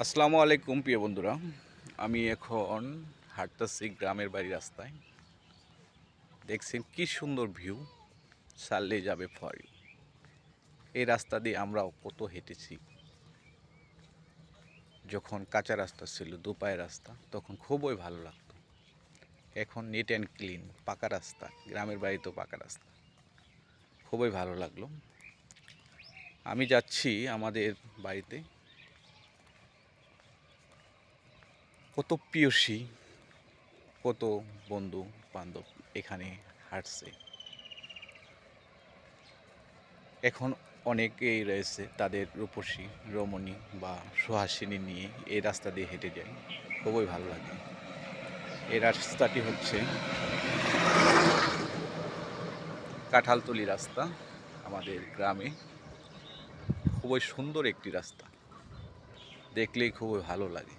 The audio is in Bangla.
আসসালামু আলাইকুম প্রিয় বন্ধুরা। আমি এখন হাঁটতেছি গ্রামের বাড়ি রাস্তায়। দেখছেন কি সুন্দর ভিউ, ছাড়লেই যাবে ফল। এই রাস্তা দিয়ে আমরাও কত হেঁটেছি। যখন কাঁচা রাস্তা ছিল, দুপায়ের রাস্তা, তখন খুবই ভালো লাগতো। এখন নিট অ্যান্ড ক্লিন পাকা রাস্তা, গ্রামের বাড়িতেও পাকা রাস্তা, খুবই ভালো লাগলো। আমি যাচ্ছি আমাদের বাড়িতে। কত প্রিয়সী, কত বন্ধু বান্ধব এখানে হাঁটছে। এখন অনেকেই রয়েছে তাদের রূপসী রমণী বা সুহাসিনী নিয়ে এই রাস্তা দিয়ে হেঁটে যায়, খুবই ভালো লাগে। এই রাস্তাটি হচ্ছে কাঁঠালতলি রাস্তা, আমাদের গ্রামে খুবই সুন্দর একটি রাস্তা, দেখলেই খুবই ভালো লাগে।